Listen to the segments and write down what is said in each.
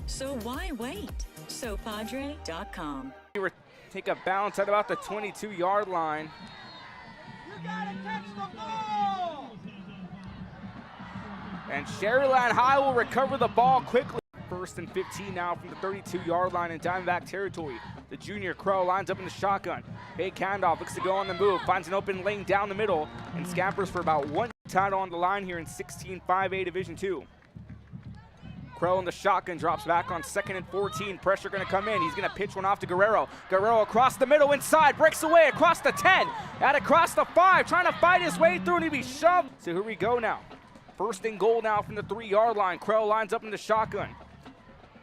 So why wait? SoPadre.com. Take a bounce at about the 22-yard line. You gotta catch the ball! And Sharyland High will recover the ball quickly. 1st and 15 now from the 32-yard line in Diamondback territory. The junior Crow lines up in the shotgun. Fake handoff, looks to go on the move, finds an open lane down the middle, and scampers for about 1 title on the line here in 16-5A Division II. Crow in the shotgun, drops back on 2nd and 14. Pressure gonna come in. He's gonna pitch one off to Guerrero. Guerrero across the middle, inside, breaks away across the 10, out across the 5, trying to fight his way through, and he'll be shoved. So here we go now. 1st and goal now from the 3-yard line. Crow lines up in the shotgun.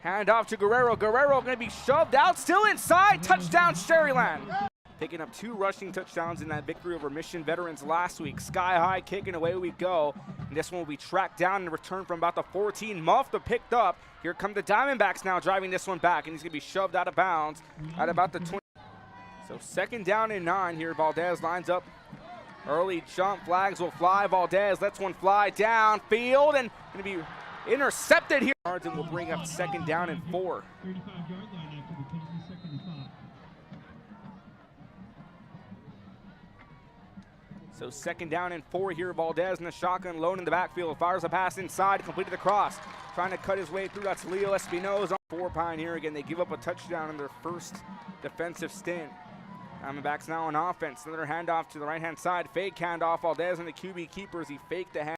Hand off to Guerrero. Guerrero gonna be shoved out, still inside. Touchdown, Sharyland. Picking up 2 rushing touchdowns in that victory over Mission Veterans last week. Sky high kick, and away we go. And this one will be tracked down and returned from about the 14. Muffed, but picked up. Here come the Diamondbacks now driving this one back, and he's gonna be shoved out of bounds at about the 20. So 2nd down and 9 here. Valdez lines up. Early jump, flags will fly. Valdez lets one fly downfield, and gonna be intercepted here. And will bring up 2nd down and 4. 35-yard line after the penalty, 2nd and 5. So 2nd down and 4 here. Valdez in the shotgun, lone in the backfield. Fires a pass inside, completed the cross. Trying to cut his way through. That's Leo Espinoza. 4 Pioneer again. They give up a touchdown in their first defensive stint. Diamondbacks now on offense. Another handoff to the right-hand side. Fake handoff. Valdez and the QB keepers. He faked the hand.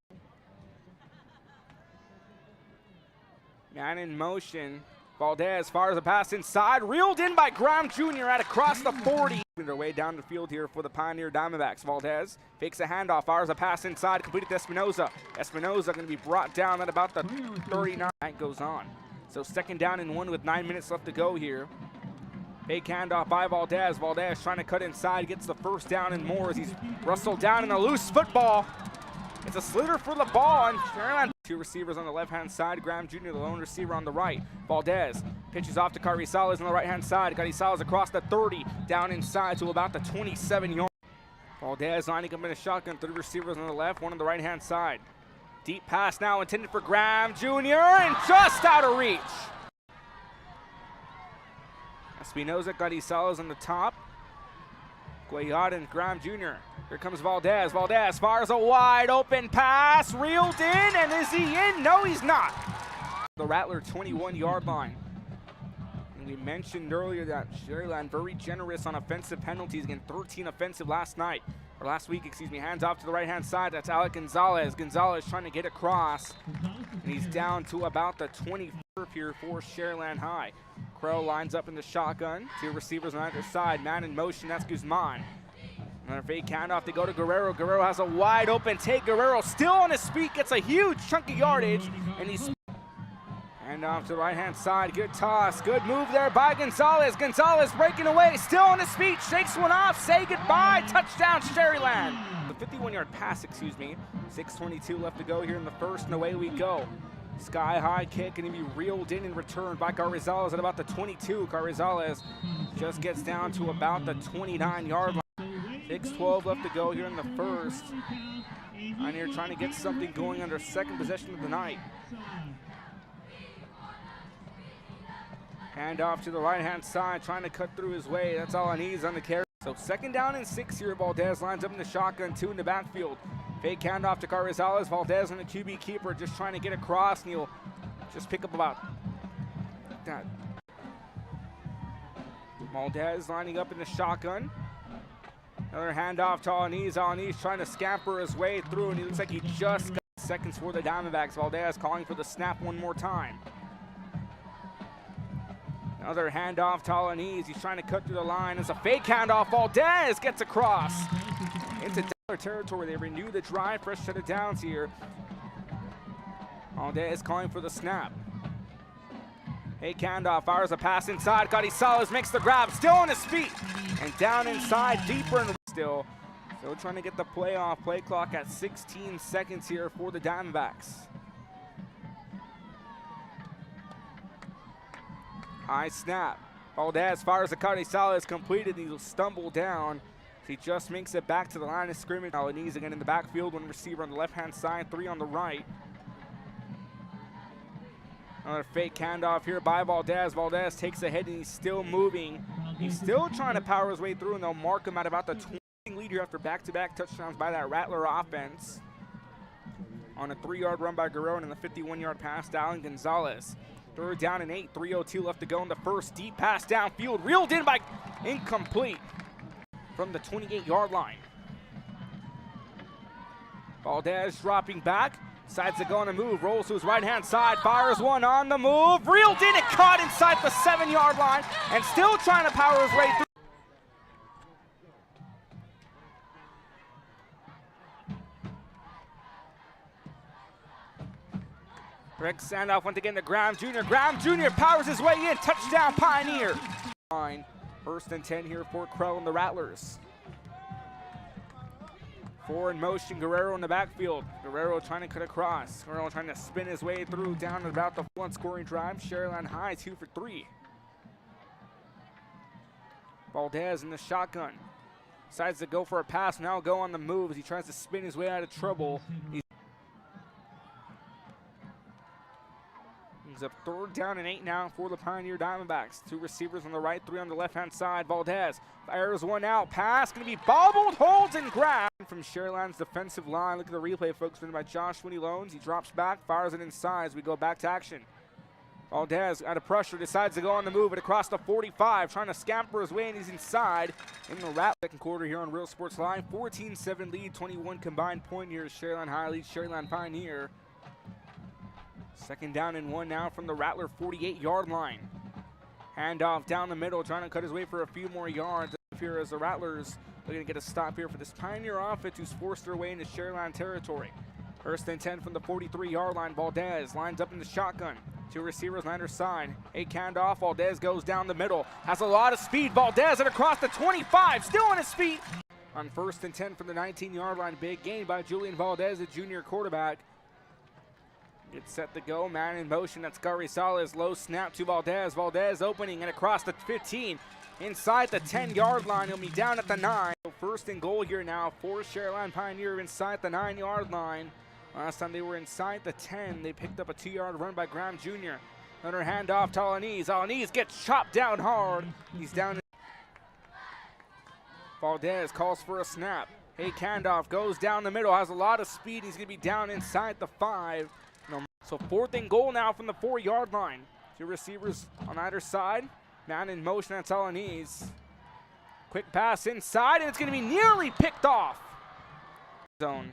Man in motion. Valdez fires a pass inside. Reeled in by Graham Jr. at across the 40. Their way down the field here for the Pioneer Diamondbacks. Valdez fakes a handoff. Fires a pass inside. Completed to Espinoza. Espinoza going to be brought down at about the 39. That goes on. So 2nd down and 1 with 9 minutes left to go here. Fake handoff by Valdez. Valdez trying to cut inside. Gets the 1st down and more as he's rustled down in a loose football. It's a sliotar for the ball, and Sharyland. 2 receivers on the left-hand side. Graham Jr., the lone receiver on the right. Valdez pitches off to Carrizales on the right-hand side. Carrizales across the 30, down inside to about the 27-yard. Valdez lining up in a shotgun. 3 receivers on the left, 1 on the right-hand side. Deep pass now intended for Graham Jr., and just out of reach. Espinoza, Carrizales on the top. Guayad and Graham Jr. Here comes Valdez. Valdez fires a wide open pass, reeled in, and is he in? No, he's not. The Rattler 21-yard line. And we mentioned earlier that Sharyland very generous on offensive penalties, again 13 offensive last week, excuse me. Hands off to the right-hand side. That's Alec Gonzalez. Gonzalez trying to get across, and he's down to about the 24 here for Sharyland High. Crow lines up in the shotgun. 2 receivers on either side. Man in motion, that's Guzman. Another fake handoff to go to Guerrero. Guerrero has a wide open take. Guerrero still on his feet, gets a huge chunk of yardage, and he's handoff to the right-hand side. Good toss, good move there by Gonzalez. Gonzalez breaking away, still on his feet, shakes one off, say goodbye, touchdown Sharyland. The 51-yard pass, excuse me. 6:22 left to go here in the 1st, and away we go. Sky high kick, and he'll be reeled in and returned by Carrizales at about the 22. Carrizales just gets down to about the 29-yard line. 6:12 left to go here in the 1st. Pioneer trying to get something going on their 2nd possession of the night. Hand off to the right-hand side, trying to cut through his way. That's all he needs on the carry. So 2nd down and 6 here. Valdez lines up in the shotgun, 2 in the backfield. Fake handoff to Carrizales. Valdez and the QB keeper just trying to get across, and he'll just pick up about that. Valdez lining up in the shotgun. Another handoff to Alaniz. Alaniz trying to scamper his way through, and he looks like he just got seconds for the Diamondbacks. Valdez calling for the snap one more time. Another handoff to Alaniz. He's trying to cut through the line. It's a fake handoff. Valdez gets across into Dollar territory. They renew the drive. Fresh set of downs here. Valdez calling for the snap. Fake handoff, fires a pass inside. Carrizales makes the grab, still on his feet, and down inside, deeper and still trying to get the play off. Play clock at 16 seconds here for the Diamondbacks. High snap. Valdez fires a Carrizales, completed, and he'll stumble down. He just makes it back to the line of scrimmage. Alaniz again in the backfield, 1 receiver on the left-hand side, 3 on the right. Another fake handoff here by Valdez. Valdez takes a hit and he's still moving. He's still trying to power his way through, and they'll mark him at about the 20 lead here after back-to-back touchdowns by that Rattler offense. On a 3-yard run by Guerrero and a 51-yard pass to Alan Gonzalez. 3rd down and 8, 3:02 left to go in the first. Deep pass downfield, reeled in by incomplete from the 28-yard line. Valdez dropping back, decides to go on the move, rolls to his right-hand side, fires one on the move, reeled in and caught inside the 7-yard line, and still trying to power his way through. Greg Sandoff once again to Graham Jr. Graham Jr. powers his way in, touchdown Pioneer. 1st and 10 here for Krell and the Rattlers. 4 in motion, Guerrero in the backfield. Guerrero trying to cut across. Guerrero trying to spin his way through down at about the 1 scoring drive. Sharyland high, 2 for 3. Valdez in the shotgun. Decides to go for a pass, now go on the move as he tries to spin his way out of trouble. He's up 3rd down and 8 now for the Pioneer Diamondbacks. 2 receivers on the right, 3 on the left-hand side. Valdez fires one out. Pass going to be bobbled, holds, and grabbed from Sharyland's defensive line. Look at the replay, folks, written by Josh Winnie Loans. He drops back, fires it inside as we go back to action. Valdez out of pressure, decides to go on the move and across the 45, trying to scamper his way, and he's inside in the wrap. Second quarter here on Real Sports Live. 14-7 lead, 21 combined point here. Sharyland high leads Sharyland Pioneer. 2nd down and 1 now from the Rattler 48-yard line. Handoff down the middle, trying to cut his way for a few more yards here as the Rattlers are going to get a stop here for this Pioneer offense who's forced their way into Sharyland territory. 1st and 10 from the 43-yard line. Valdez lines up in the shotgun. 2 receivers on either side. A handoff. Valdez goes down the middle. Has a lot of speed. Valdez and across the 25. Still on his feet. On 1st and 10 from the 19-yard line. Big gain by Julian Valdez, a junior quarterback. It's set to go, man in motion, that's Gary Salas, low snap to Valdez. Valdez opening and across the 15, inside the 10-yard line, he'll be down at the 9. 1st and goal here now for Sharyland Pioneer inside the 9-yard line. Last time they were inside the 10, they picked up a 2-yard run by Graham Jr. Another handoff to Alanis. Alanis gets chopped down hard. He's down. Valdez calls for a snap. Hey, handoff goes down the middle, has a lot of speed. He's going to be down inside the 5. So 4th and goal now from the 4-yard line. 2 receivers on either side. Man in motion, that's Alanis. Quick pass inside, and it's going to be nearly picked off. Zone.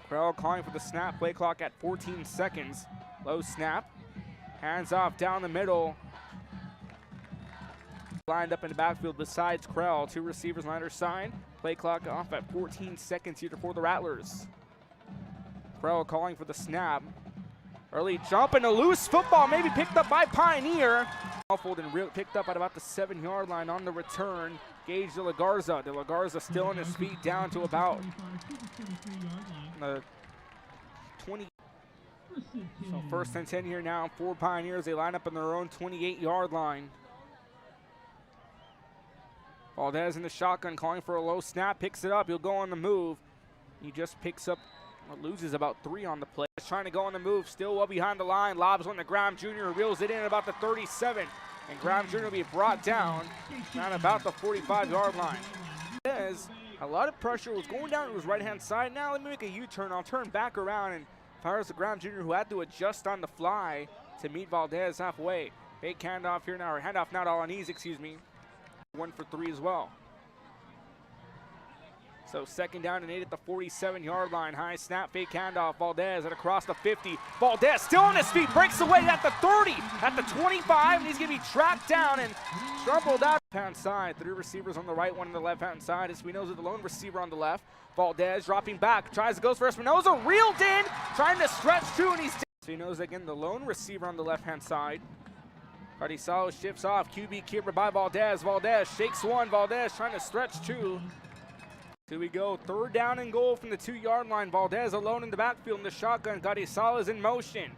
Krell calling for the snap. Play clock at 14 seconds. Low snap. Hands off down the middle. Lined up in the backfield besides Krell. 2 receivers on either side. Play clock off at 14 seconds here for the Rattlers. Krell calling for the snap. Early jump and a loose football, maybe picked up by Pioneer. Muffled and picked up at about the 7-yard line on the return. Gage De La Garza. De La Garza still on his feet, down to about the 20. So 1st and 10 here now for Pioneers. They line up on their own 28-yard line. Valdez in the shotgun calling for a low snap, picks it up, he'll go on the move. He just picks up, loses about 3 on the play. Trying to go on the move, still well behind the line, lobs on the Graham Jr., reels it in at about the 37, and Graham Jr. will be brought down about the 45-yard line. Valdez, a lot of pressure, was going down to his right-hand side. Now let me make a U-turn, I'll turn back around, and fires the Graham Jr., who had to adjust on the fly to meet Valdez halfway. Fake handoff here now, or handoff now to Alanis, excuse me. 1 for 3 as well. So 2nd down and 8 at the 47-yard line. High snap, fake handoff. Valdez and across the 50. Valdez still on his feet, breaks away at the 30, at the 25, and he's going to be tracked down and troubled out. Left-hand side, 3 receivers on the right, 1 on the left-hand side. Espinoza, the lone receiver on the left. Valdez dropping back, tries to go for Espinoza, reeled in, trying to stretch too, and he's down. Espinoza again, the lone receiver on the left-hand side. Cardisalo shifts off, QB keeper by Valdez. Valdez shakes one, Valdez trying to stretch 2. Here we go, 3rd down and goal from the 2-yard line. Valdez alone in the backfield in the shotgun. Cardisalo is in motion.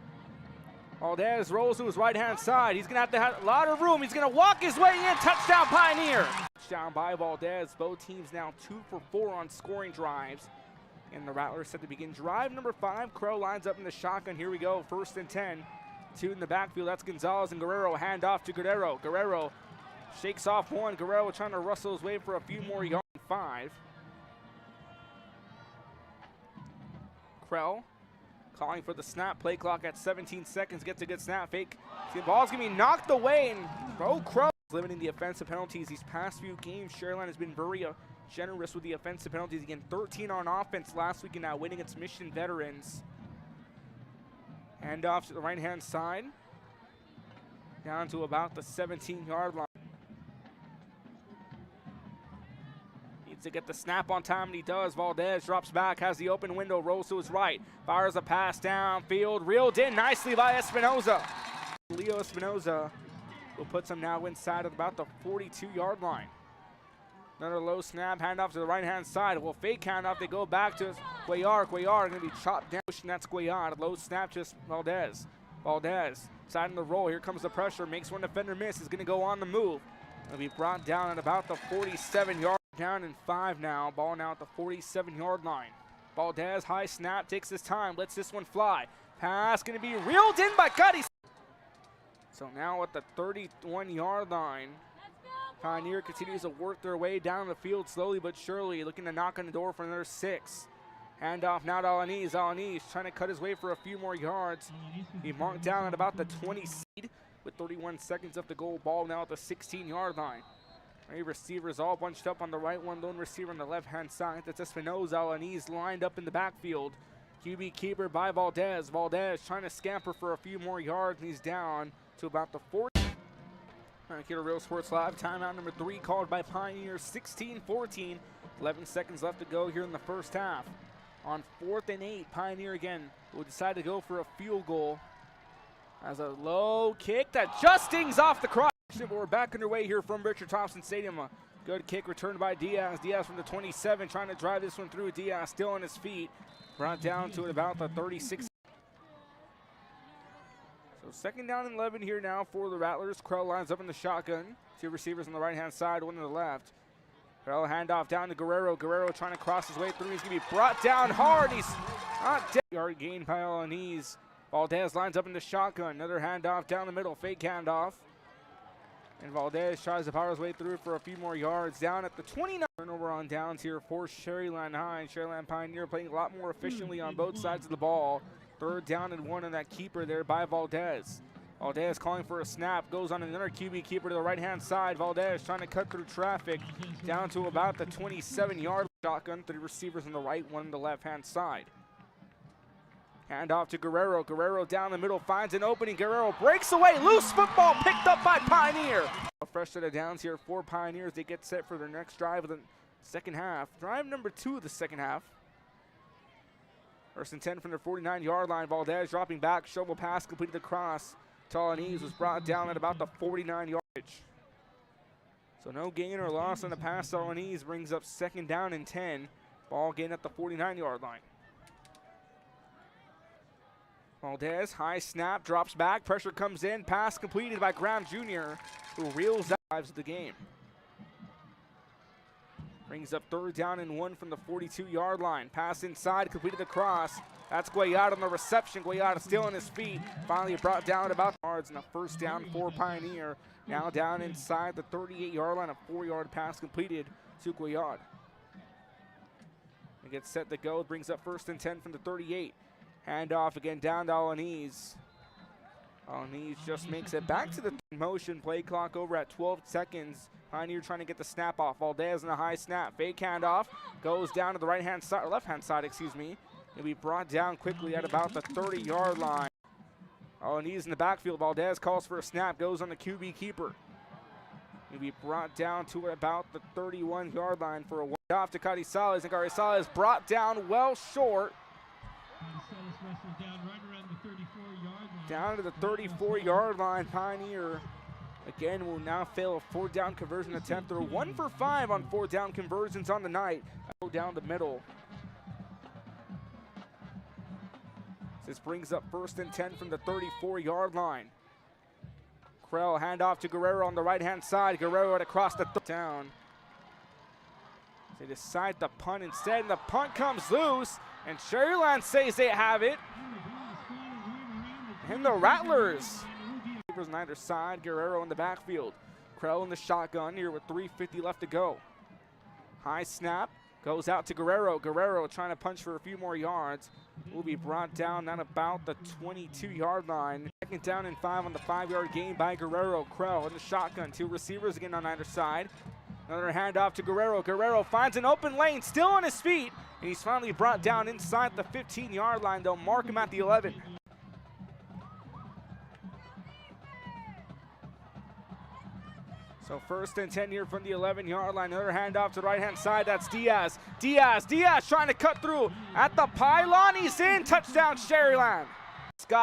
Valdez rolls to his right-hand side. He's going to have a lot of room. He's going to walk his way in. Touchdown, Pioneer. Touchdown by Valdez. Both teams now 2 for 4 on scoring drives. And the Rattlers set to begin drive number 5. Crow lines up in the shotgun. Here we go. 1st and 10. 2 in the backfield. That's Gonzalez and Guerrero. Hand off to Guerrero. Guerrero shakes off 1. Guerrero trying to rustle his way for a few more yards. 5. Krell calling for the snap. Play clock at 17 seconds. Gets a good snap. Fake. The ball's going to be knocked away. And Crow limiting the offensive penalties. These past few games, Sharyland has been very generous with the offensive penalties. Again, 13 on offense last week in that win against Mission Veterans. Hand off to the right-hand side. Down to about the 17-yard line. Needs to get the snap on time, and he does. Valdez drops back, has the open window, rolls to his right. Fires a pass downfield, reeled in nicely by Espinoza. Leo Espinoza will put him now inside of about the 42-yard line. Another low snap, handoff to the right-hand side. Will fake handoff, they go back to Cuellar. Cuellar going to be chopped down, and that's Cuellar. Low snap, just Valdez. Valdez, side in the roll, here comes the pressure, makes one defender miss, is going to go on the move. Will be brought down at about the 47-yard, down in 5 now. Ball now at the 47-yard line. Valdez, high snap, takes his time, lets this one fly. Pass going to be reeled in by Cuddy. So now at the 31-yard line, Pioneer continues to work their way down the field slowly but surely, looking to knock on the door for another 6. Handoff now to Alaniz. Alaniz trying to cut his way for a few more yards. He marked down at about the 20 seed with 31 seconds left to go. Ball now at the 16-yard line. 3 receivers all bunched up on the right, 1 lone receiver on the left-hand side. That's Espinoza. Alaniz lined up in the backfield. QB keeper by Valdez. Valdez trying to scamper for a few more yards, and he's down to about the 40. Here at Real Sports Live, timeout number 3 called by Pioneer, 16-14. 11 seconds left to go here in the first half. On 4th and 8, Pioneer again will decide to go for a field goal. As a low kick that just stings off the crotch. We're back underway here from Richard Thompson Stadium. A good kick returned by Diaz. Diaz from the 27 trying to drive this one through. Diaz still on his feet. Brought down to about the 36. So 2nd down and 11 here now for the Rattlers. Krell lines up in the shotgun. 2 receivers on the right-hand side, 1 on the left. Krell handoff down to Guerrero. Guerrero trying to cross his way through. He's going to be brought down hard. He's not dead. Yard gain by Alaniz. Valdez lines up in the shotgun. Another handoff down the middle. Fake handoff. And Valdez tries to power his way through for a few more yards. Down at the 29. Turnover on downs here for Sharyland High. Sharyland Pioneer playing a lot more efficiently on both sides of the ball. 3rd down and 1 on that keeper there by Valdez. Valdez calling for a snap, goes on another QB keeper to the right-hand side. Valdez trying to cut through traffic down to about the 27-yard shotgun. 3 receivers on the right, 1 on the left-hand side. Hand off to Guerrero. Guerrero down the middle, finds an opening. Guerrero breaks away, loose football picked up by Pioneer. A fresh set of downs here for Pioneers. They get set for their next drive of the second half. Drive number 2 of the second half. 1st and 10 from the 49-yard line. Valdez dropping back, shovel pass, completed the cross. Alaniz was brought down at about the 49-yardage. So no gain or loss on the pass. Alaniz brings up 2nd down and 10. Ball gain at the 49-yard line. Valdez, high snap, drops back, pressure comes in, pass completed by Graham Jr., who reels out of the game. Brings up 3rd down and 1 from the 42-yard line. Pass inside, completed the cross. That's Guayad on the reception. Guayad still on his feet. Finally brought down about yards, and a 1st down for Pioneer. Now down inside the 38-yard line, a 4-yard pass completed to Guayad. It gets set to go, brings up 1st and 10 from the 38. Handoff again down to Alaniz. Alaniz just makes it back to the motion. Play clock over at 12 seconds. Pioneer trying to get the snap off. Valdez in a high snap. Fake handoff. Goes down to the right-hand side, or left-hand side, excuse me. He'll be brought down quickly at about the 30-yard line. Alaniz in the backfield. Valdez calls for a snap. Goes on the QB keeper. He'll be brought down to about the 31-yard line for a off to Carizales. And Carizales brought down well short. Down to the 34-yard line. Pioneer again will now fail a 4th down conversion attempt. They're 1 for 5 on 4th down conversions on the night. Go down the middle. This brings up 1st and 10 from the 34-yard line. Krell handoff to Guerrero on the right-hand side. Guerrero across the down. They decide to punt instead, and the punt comes loose, and Sharyland says they have it. And the Rattlers. Receivers on either side, Guerrero in the backfield. Krell in the shotgun here with 3:50 left to go. High snap, goes out to Guerrero. Guerrero trying to punch for a few more yards. Will be brought down at about the 22-yard line. Second down and 5 on the 5-yard gain by Guerrero. Krell in the shotgun, 2 receivers again on either side. Another handoff to Guerrero. Guerrero finds an open lane, still on his feet, and he's finally brought down inside the 15-yard line. They'll mark him at the 11. So 1st and 10 here from the 11-yard line. Another handoff to the right-hand side. That's Diaz. Diaz trying to cut through at the pylon. He's in. Touchdown, Sharyland.